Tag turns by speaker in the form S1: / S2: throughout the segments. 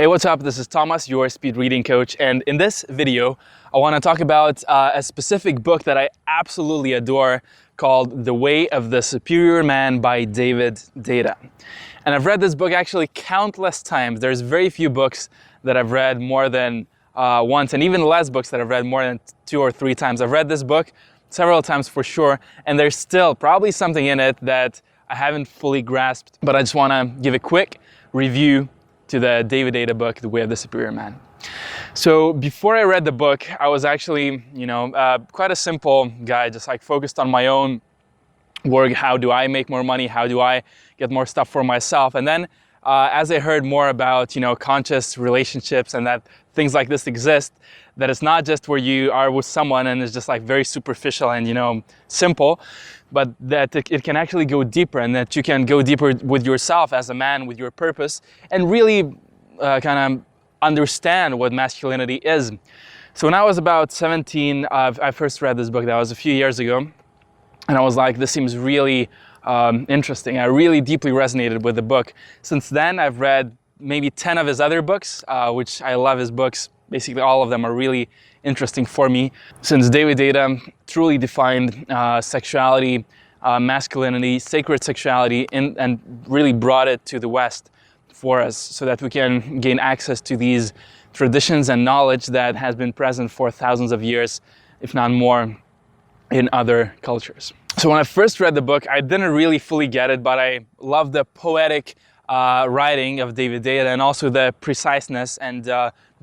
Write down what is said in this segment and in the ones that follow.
S1: Hey, what's up? This is Thomas, your speed reading coach, and in this video I want to talk about a specific book that I absolutely adore called The Way of the Superior Man by David Deida. And I've read this book actually countless times. There's very few books that I've read more than once, and even less books that I've read more than 2 or 3 times. I've read this book several times for sure, and there's still probably something in it that I haven't fully grasped, but I just want to give a quick review to the David Deida book, The Way of the Superior Man. So before I read the book, I was actually, quite a simple guy, just like focused on my own work. How do I make more money? How do I get more stuff for myself? And then as I heard more about, conscious relationships and that things like this exist, that it's not just where you are with someone and it's just like very superficial and, simple, but that it can actually go deeper, and that you can go deeper with yourself as a man, with your purpose, and really kind of understand what masculinity is. So when I was about 17, I first read this book. That was a few years ago, and I was like, this seems really interesting. I really deeply resonated with the book. Since then, I've read maybe 10 of his other books, which I love his books. Basically, all of them are really interesting for me, since David Deida truly defined sexuality, masculinity, sacred sexuality, and really brought it to the West for us so that we can gain access to these traditions and knowledge that has been present for thousands of years, if not more, in other cultures. So when I first read the book, I didn't really fully get it, but I love the poetic writing of David Deida, and also the preciseness and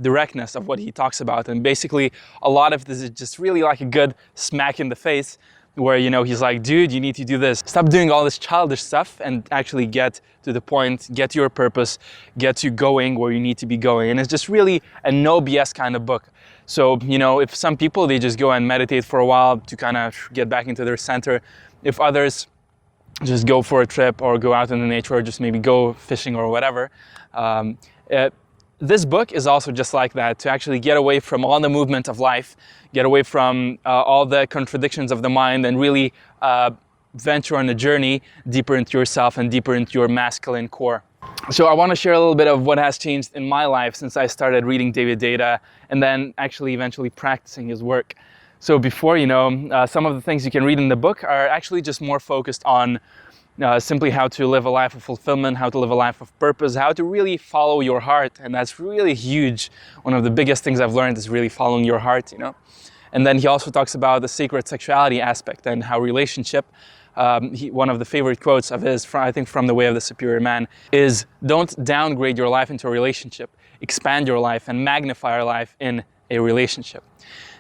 S1: directness of what he talks about. And basically, a lot of this is just really like a good smack in the face, where, he's like, dude, you need to do this. Stop doing all this childish stuff and actually get to the point, get to your purpose, get you going where you need to be going. And it's just really a no BS kind of book. So, if some people, they just go and meditate for a while to kind of get back into their center. If others just go for a trip or go out in the nature or just maybe go fishing or whatever. This book is also just like that, to actually get away from all the movement of life, get away from all the contradictions of the mind, and really venture on a journey deeper into yourself and deeper into your masculine core. So I want to share a little bit of what has changed in my life since I started reading David Deida and then actually eventually practicing his work. So before, some of the things you can read in the book are actually just more focused on simply how to live a life of fulfillment, how to live a life of purpose, how to really follow your heart. And that's really huge. One of the biggest things I've learned is really following your heart, And then he also talks about the sacred sexuality aspect and how relationship, one of the favorite quotes of his, I think from The Way of the Superior Man, is don't downgrade your life into a relationship, expand your life and magnify your life in a relationship.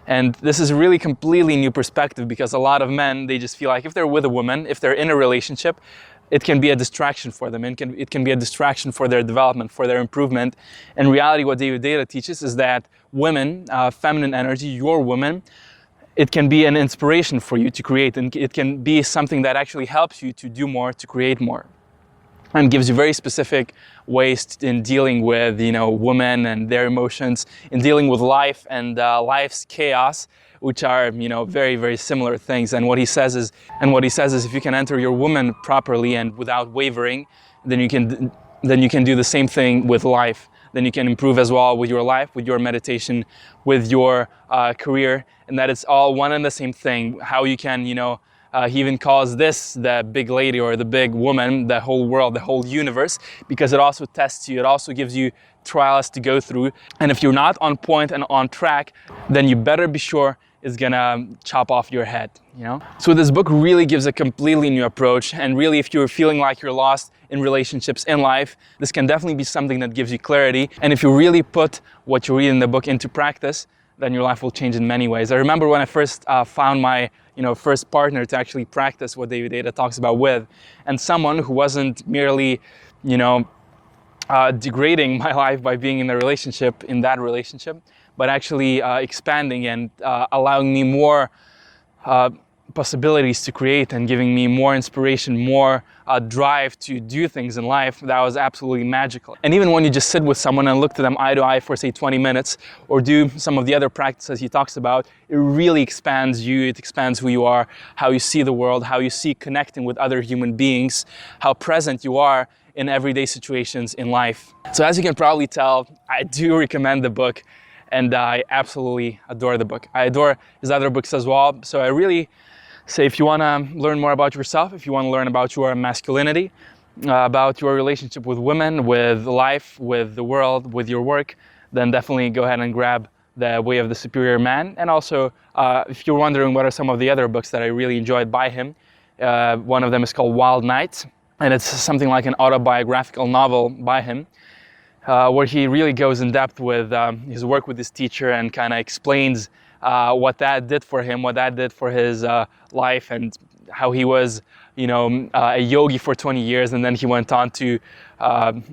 S1: And this is a really completely new perspective, because a lot of men, they just feel like if they're with a woman, if they're in a relationship, it can be a distraction for them. It can be a distraction for their development, for their improvement. In reality, what David Deida teaches is that women, feminine energy, your woman, it can be an inspiration for you to create, and it can be something that actually helps you to do more, to create more. And gives you very specific ways in dealing with, women and their emotions, in dealing with life and life's chaos, which are, very, very similar things. And what he says is, if you can enter your woman properly and without wavering, then you can do the same thing with life. Then you can improve as well with your life, with your meditation, with your career, and that it's all one and the same thing. How you can, he even calls this the big lady or the big woman, the whole world, the whole universe, because it also tests you. It also gives you trials to go through. And if you're not on point and on track, then you better be sure it's gonna chop off your head, So this book really gives a completely new approach. And really, if you're feeling like you're lost in relationships, in life, this can definitely be something that gives you clarity. And if you really put what you read in the book into practice, then your life will change in many ways. I remember when I first found my first partner to actually practice what David Deida talks about with, and someone who wasn't merely, degrading my life by being in that relationship, but actually expanding and allowing me more possibilities to create and giving me more inspiration, more drive to do things in life. That was absolutely magical. And even when you just sit with someone and look to them eye to eye for say 20 minutes, or do some of the other practices he talks about, it really expands you, it expands who you are, how you see the world, how you see connecting with other human beings, how present you are in everyday situations in life. So as you can probably tell, I do recommend the book, and I absolutely adore the book. I adore his other books as well. So I really say, if you want to learn more about yourself, if you want to learn about your masculinity, about your relationship with women, with life, with the world, with your work, then definitely go ahead and grab The Way of the Superior Man. And also, if you're wondering what are some of the other books that I really enjoyed by him, one of them is called Wild Nights, and it's something like an autobiographical novel by him, where he really goes in depth with his work with his teacher and kind of explains what that did for him, what that did for his life, and how he was, a yogi for 20 years, and then he went on to,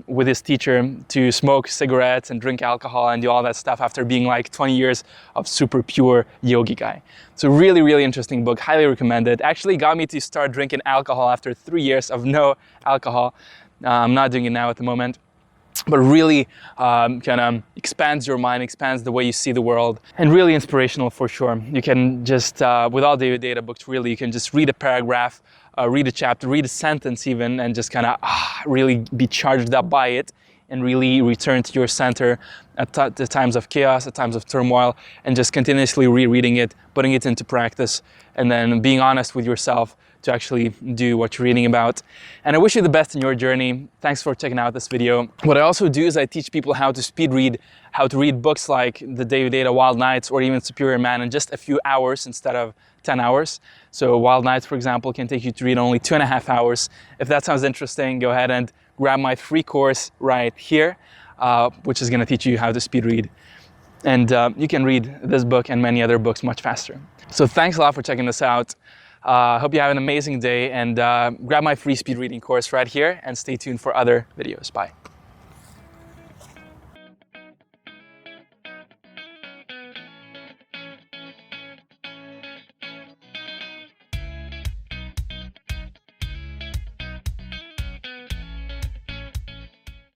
S1: with his teacher, to smoke cigarettes and drink alcohol and do all that stuff after being like 20 years of super pure yogi guy. So really, really interesting book, highly recommended. Actually got me to start drinking alcohol after 3 years of no alcohol. I'm not doing it now at the moment. But really kind of expands your mind, expands the way you see the world, and really inspirational for sure. You can just, with all David Deida books, really, you can just read a paragraph, read a chapter, read a sentence even, and just kind of really be charged up by it, and really return to your center at the times of chaos, at times of turmoil, and just continuously rereading it, putting it into practice, and then being honest with yourself to actually do what you're reading about. And I wish you the best in your journey. Thanks for checking out this video. What I also do is I teach people how to speed read, how to read books like the David Deida Wild Nights or even Superior Man in just a few hours instead of 10 hours. So Wild Nights, for example, can take you to read only 2.5 hours. If that sounds interesting, go ahead and grab my free course right here, which is gonna teach you how to speed read. And you can read this book and many other books much faster. So thanks a lot for checking this out. Hope you have an amazing day, and grab my free speed reading course right here, and stay tuned for other videos. Bye.